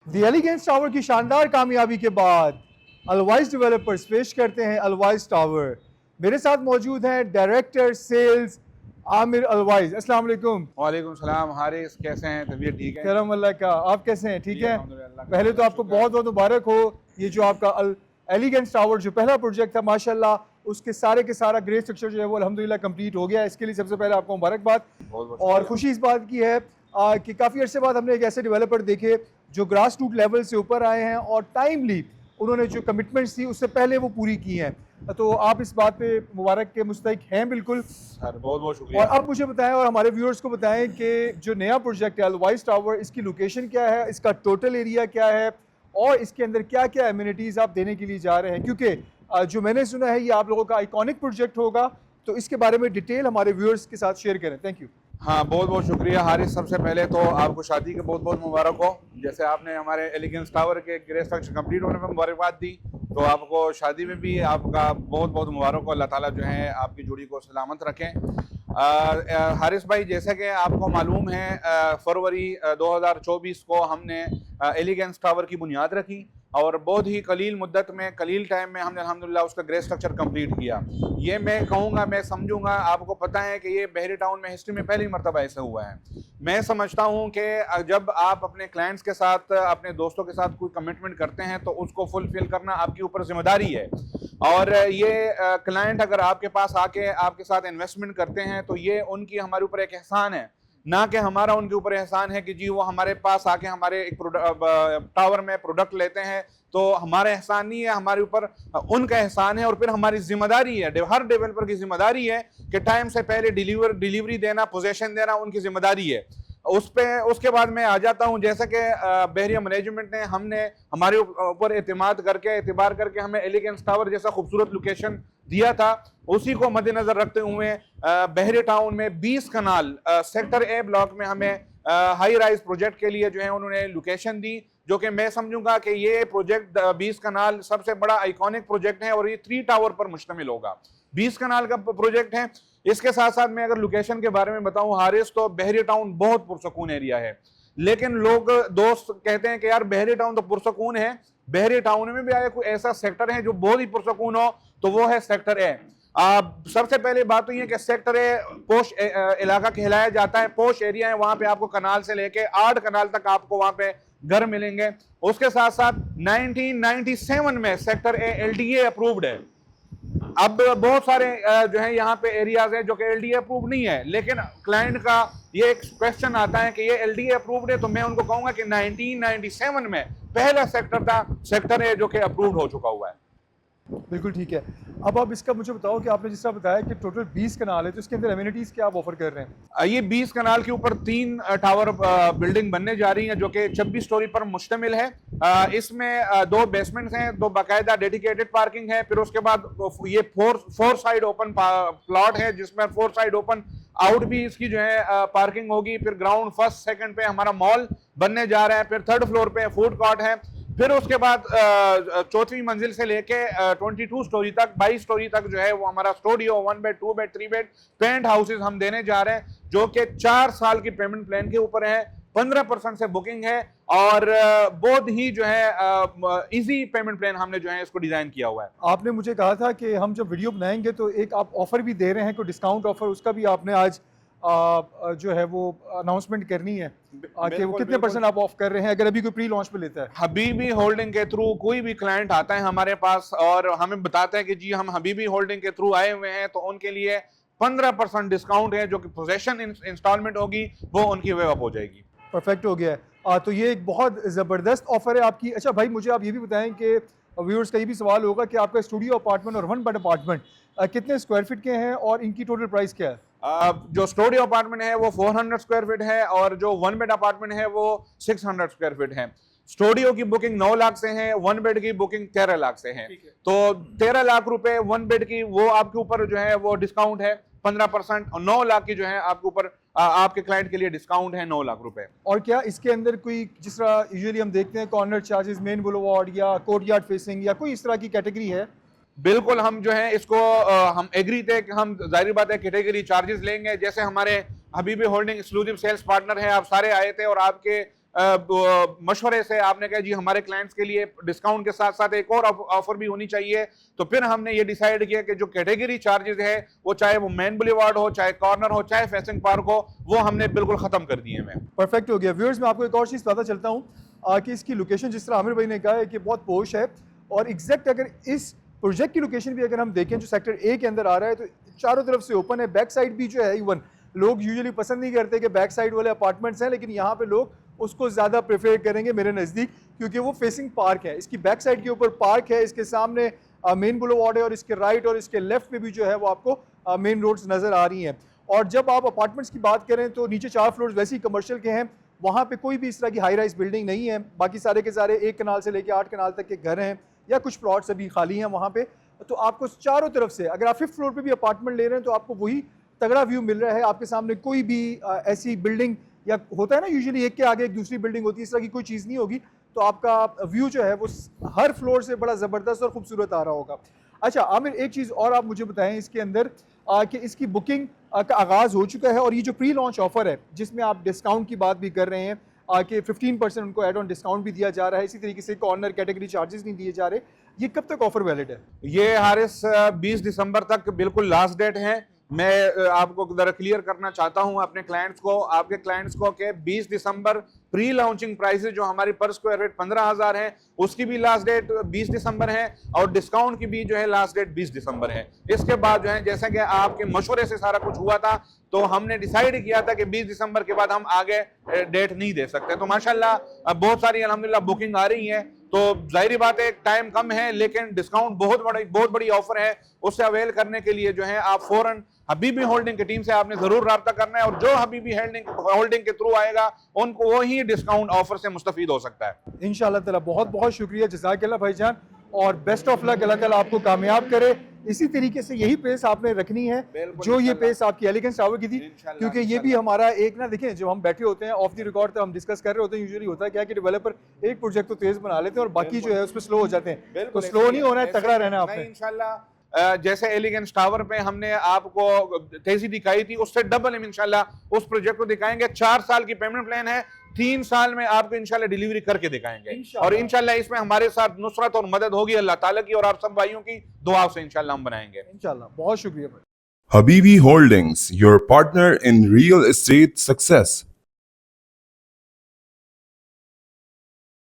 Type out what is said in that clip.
The elegance tower की शानदार कामयाबी के बाद अलवाइज डेवलपर्स पेश करते हैं अलवाइज टावर। मेरे साथ मौजूद हैं डायरेक्टर सेल्स आमिर अलवाइज। अस्सलाम वालेकुम। वालेकुम सलाम। हारिस कैसे हैं? तबीयत ठीक है? करम अल्लाह का, आप कैसे हैं? ठीक जी है। अल्हम्दुलिल्लाह, पहले तो आपको शुक्र है। बहुत बहुत मुबारक हो। ये जो आपका एलिगेंस टावर जो पहला प्रोजेक्ट था माशाल्लाह उसके सारे के सारा ग्रे स्ट्रक्चर जो है वो अल्हम्दुलिल्लाह कंप्लीट हो गया है। इसके लिए सबसे पहले आपको मुबारकबाद। बहुत बहुत और शुक्रिया। खुशी इस बात की है कि काफ़ी अरसे बाद हमने एक ऐसे डेवलपर देखे जो ग्रास रूट लेवल से ऊपर आए हैं और टाइमली उन्होंने जो कमिटमेंट्स थी उससे पहले वो पूरी की हैं। तो आप इस बात पे मुबारक के मुस्तहिक हैं बिल्कुल। सर बहुत बहुत और शुक्रिया। अब मुझे बताएं और हमारे व्यूअर्स को बताएं कि जो नया प्रोजेक्ट है अलवाइज टावर, इसकी लोकेशन क्या है, इसका टोटल एरिया क्या है और इसके अंदर क्या क्या एमिनिटीज़ आप देने के लिए जा रहे हैं, क्योंकि जो मैंने सुना है ये आप लोगों का आइकॉनिक प्रोजेक्ट होगा। तो इसके बारे में डिटेल हमारे व्यूअर्स के साथ शेयर करें। Thank you. हाँ बहुत बहुत शुक्रिया हारिस। सबसे पहले तो आपको शादी के बहुत बहुत मुबारक हो। जैसे आपने हमारे एलिगेंस टावर के ग्रे स्ट्रक्चर कंप्लीट होने में मुबारकबाद दी, तो आपको शादी में भी आपका बहुत बहुत मुबारक हो। अल्लाह ताला जो है आपकी जोड़ी को सलामत रखें। हारिस भाई, जैसे कि आपको मालूम है फरवरी 2024 को हमने एलिगेंस टावर की बुनियाद रखी और बहुत ही कलील मुद्दत में, कलील टाइम में हमने अल्हम्दुलिल्लाह उसका ग्रे स्ट्रक्चर कंप्लीट किया। ये मैं कहूँगा, मैं समझूंगा, आपको पता है कि ये बहरी टाउन में हिस्ट्री में पहली मरतबा ऐसा हुआ है। मैं समझता हूँ कि जब आप अपने क्लाइंट्स के साथ, अपने दोस्तों के साथ कोई कमिटमेंट करते हैं तो उसको फुलफिल करना आपके ऊपर जिम्मेदारी है। और ये क्लाइंट अगर आपके पास आके आपके साथ इन्वेस्टमेंट करते हैं तो ये उनकी हमारे ऊपर एक एहसान है, ना कि हमारा उनके ऊपर एहसान है कि जी वो हमारे पास आके हमारे एक टावर में प्रोडक्ट लेते हैं। तो हमारा एहसान नहीं है, हमारे ऊपर उनका एहसान है। और फिर हमारी जिम्मेदारी है, हर डेवलपर की जिम्मेदारी है कि टाइम से पहले डिलीवरी देना, पोजीशन देना उनकी जिम्मेदारी है। उसके बाद मैं आ जाता हूं, जैसे कि बहरिया मैनेजमेंट ने हमने हमारे ऊपर एतबार करके हमें एलिगेंस टावर जैसा खूबसूरत लोकेशन दिया था, उसी को मद्देनजर रखते हुए बहरे टाउन में 20 कनाल सेक्टर ए ब्लॉक में हमें हाई राइज प्रोजेक्ट के लिए जो है उन्होंने लोकेशन दी, जो कि मैं समझूंगा कि ये प्रोजेक्ट 20 कनाल सबसे बड़ा आइकॉनिक प्रोजेक्ट है और ये 3 टावर पर मुश्तमिल होगा। 20 कनाल का प्रोजेक्ट है। इसके साथ साथ मैं अगर लोकेशन के बारे में बताऊं हारिस, तो बहरी टाउन बहुत पुरसकून एरिया है। लेकिन लोग दोस्त कहते हैं कि यार बहरी टाउन तो पुरसकून है, बहरी टाउन में भी आया कोई ऐसा सेक्टर है जो बहुत ही पुरसकून हो, तो वो है सेक्टर ए। सबसे पहले बात तो ये कि सेक्टर ए पोश इलाका कहलाया जाता है, पोश एरिया है। वहां पे आपको कनाल से लेके 8 कनाल तक आपको वहां पे घर मिलेंगे। उसके साथ साथ 1997 में सेक्टर ए एलडीए अप्रूव्ड है। अब बहुत सारे जो है यहाँ पे एरियाज हैं जो कि एलडीए अप्रूव नहीं है, लेकिन क्लाइंट का ये एक क्वेश्चन आता है कि ये एलडीए अप्रूव्ड है, तो मैं उनको कहूंगा कि 1997 में पहला सेक्टर था, सेक्टर ए, जो कि अप्रूव्ड हो चुका हुआ है। बिल्कुल ठीक है। अब आप इसका मुझे बताओ कि आपने जिस तरह बताया कि टोटल 20 कनाल है, तो इसके अंदर एमिनिटीज़ क्या आप ऑफर कर रहे हैं? ये 20 कनाल के ऊपर 3 टावर बिल्डिंग बनने जा रही है जो कि 26 स्टोरी पर मुश्तमिल है। इसमें 2 बेसमेंट्स हैं, 2 बाकायदा डेडिकेटेड पार्किंग है। फिर उसके बाद ये फोर साइड ओपन प्लॉट है जिसमें 4 साइड ओपन आउट भी इसकी जो है पार्किंग होगी। फिर ग्राउंड फर्स्ट सेकंड पे हमारा मॉल बनने जा रहा है। फिर 3rd फ्लोर पे फूड कोर्ट है। फिर उसके बाद 4वीं मंजिल से लेके 22 स्टोरी तक, 22 स्टोरी तक जो है वो हमारा studio, 1 bed, 2 bed, 3 bed penthouses हम देने जा रहे हैं, जो कि 4 साल की पेमेंट प्लान के ऊपर है। 15% से बुकिंग है और बहुत ही जो है इजी पेमेंट प्लान हमने जो है इसको डिजाइन किया हुआ है। आपने मुझे कहा था कि हम जब वीडियो बनाएंगे तो एक आप ऑफर भी दे रहे हैं, कोई डिस्काउंट ऑफर, उसका भी आपने आज जो है वो अनाउंसमेंट करनी है कि वो कितने % आप ऑफ कर रहे हैं अगर अभी कोई प्री लॉन्च पे लेता है। हबीबी होल्डिंग के थ्रू कोई भी क्लाइंट आता है हमारे पास और हमें बताता है कि जी हम हबीबी होल्डिंग के थ्रू आए हुए हैं, तो उनके लिए 15% डिस्काउंट है, जो कि पोजेशन इंस्टॉलमेंट होगी वो उनकी वेव अप हो जाएगी। परफेक्ट हो गया है। तो ये एक बहुत ज़बरदस्त ऑफर है आपकी। अच्छा भाई, मुझे आप ये भी बताएं कि व्यूअर्स का ये भी सवाल होगा कि आपका स्टूडियो अपार्टमेंट और 1 बेड अपार्टमेंट कितने स्क्वायर फीट के हैं और इनकी टोटल प्राइस क्या है? जो स्टूडियो अपार्टमेंट है वो 400 स्क्वायर फीट है और जो 1 बेड अपार्टमेंट है वो 600 स्क्वायर फीट है। स्टूडियो की बुकिंग 9 लाख से है, 1 बेड की बुकिंग 13 लाख से है। तो 13 लाख रुपए 1 बेड की वो आपके ऊपर जो है वो डिस्काउंट है 15%, और 9 लाख की जो है आपके ऊपर आपके क्लाइंट के लिए डिस्काउंट है 9 लाख रुपए। और क्या इसके अंदर कोई, जिस तरह यूजुअली हम देखते हैं कॉर्नर चार्जेस, मेन बुलवार्ड या कोर्टयार्ड फेसिंग, या कोई इस तरह की कैटेगरी है? बिल्कुल, हम जो है इसको हम एग्री थे कि हम जाहिर बात है कैटेगरी चार्जेस लेंगे। जैसे हमारे Habibi Holding exclusive sales partner है, आप सारे आए थे और आपके मशवरे से आपने कहा जी हमारे क्लाइंट्स के लिए डिस्काउंट के साथ साथ एक और ऑफर भी होनी चाहिए, तो फिर हमने ये डिसाइड किया कि जो कैटेगरी चार्जेस है वो चाहे वो मेन बुलेवार्ड हो, चाहे कॉर्नर हो, चाहे फेसिंग पार्क हो, वो हमने बिल्कुल खत्म कर दिए हैं। परफेक्ट हो गया। व्यूअर्स, मैं आपको एक और चीज़ पता चलता हूँ कि इसकी लोकेशन जिस तरह आमिर भाई ने कहा है कि बहुत पोश है, और एग्जैक्ट अगर इस प्रोजेक्ट की लोकेशन भी अगर हम देखें जो सेक्टर ए के अंदर आ रहा है तो चारों तरफ से ओपन है, बैक साइड भी जो है इवन लोग यूजुअली पसंद नहीं करते कि बैक साइड वाले अपार्टमेंट्स हैं, लेकिन यहाँ पे लोग उसको ज़्यादा प्रेफर करेंगे मेरे नज़दीक, क्योंकि वो फेसिंग पार्क है। इसकी बैक साइड के ऊपर पार्क है, इसके सामने मेन बुलेवार्ड है, और इसके राइट और इसके लेफ्ट पे भी जो है वो आपको मेन रोड्स नज़र आ रही हैं। और जब आप अपार्टमेंट्स की बात करें तो नीचे 4 फ्लोर्स वैसे ही कमर्शियल के हैं, वहाँ पे कोई भी इस तरह की हाई राइज बिल्डिंग नहीं है, बाकी सारे के सारे 1 कनाल से लेकर 8 कनाल तक के घर हैं या कुछ प्लॉट्स अभी खाली हैं वहाँ पे। तो आपको चारों तरफ से अगर आप 5th फ्लोर पे भी अपार्टमेंट ले रहे हैं तो आपको वही तगड़ा व्यू मिल रहा है। आपके सामने कोई भी ऐसी बिल्डिंग, या होता है ना यूजुअली एक के आगे एक दूसरी बिल्डिंग होती है, इस तरह की कोई चीज़ नहीं होगी, तो आपका व्यू जो है वो हर फ्लोर से बड़ा ज़बरदस्त और खूबसूरत आ रहा होगा। अच्छा आमिर, एक चीज़ और आप मुझे बताएं इसके अंदर कि इसकी बुकिंग का आगाज़ हो चुका है, और ये जो प्री लॉन्च ऑफर है जिसमें आप डिस्काउंट की बात भी कर रहे हैं कि 15% उनको एड ऑन डिस्काउंट भी दिया जा रहा है, इसी तरीके से कॉर्नर कैटेगरी चार्जेस नहीं दिए जा रहे, ये कब तक ऑफर वैलिड है? ये हारिस 20 दिसंबर तक बिल्कुल लास्ट डेट है। मैं आपको जरा क्लियर करना चाहता हूं अपने क्लाइंट्स को, आपके क्लाइंट्स को, कि 20 दिसंबर प्री लॉन्चिंग प्राइसेस जो हमारी पर स्क्वायर रेट 15,000 है उसकी भी लास्ट डेट 20 दिसंबर है, और डिस्काउंट की भी जो है लास्ट डेट 20 दिसंबर है। इसके बाद जो है जैसा कि आपके मशवरे से सारा कुछ हुआ था, तो हमने डिसाइड किया था कि 20 दिसंबर के बाद हम आगे डेट नहीं दे सकते। तो माशाल्लाह बहुत सारी अल्हम्दुलिल्लाह बुकिंग आ रही है, तो जाहिर बात है टाइम कम है, लेकिन डिस्काउंट बहुत बड़ी ऑफर है, उससे अवेल करने के लिए जो है आप फौरन हबीबी होल्डिंग की टीम से आपने जरूर रब्ता करना है, और जो हबीबी होल्डिंग के थ्रू आएगा उनको वही डिस्काउंट ऑफर से मुस्तफीद हो सकता है इंशाल्लाह ताला। बहुत बहुत शुक्रिया, जज़ाकल्लाह भाईजान, और बेस्ट ऑफ लक, अल्लाह ताला आपको कामयाब करे। इसी तरीके से यही पेस आपने रखनी है जो ये पेस आपकी एलिगेंस टावर की थी, क्योंकि ये भी हमारा एक ना, देखें जब हम बैठे होते हैं ऑफ द रिकॉर्ड तो हम डिस्कस कर रहे होते हैं, यूजुअली होता है क्या कि डेवलपर एक प्रोजेक्ट तो तेज बना लेते हैं और बाकी जो है उसमें स्लो हो जाते हैं, तो स्लो नहीं होना है, तगड़ा रहना है आपने इंशाल्लाह। जैसे एलिगेंस टावर पे हमने आपको तेजी दिखाई थी, उससे डबल हम इंशाल्लाह उस प्रोजेक्ट को दिखाएंगे। 4 साल की पेमेंट प्लान है, 3 साल में आपको इंशाल्लाह डिलीवरी करके दिखाएंगे, और इंशाल्लाह इसमें हमारे साथ नुसरत और मदद होगी अल्लाह ताला की, और आप सब भाइयों की दुआ से इंशाल्लाह हम बनाएंगे इंशाल्लाह। बहुत शुक्रिया भाई। Habibi Holdings, your partner in real estate success.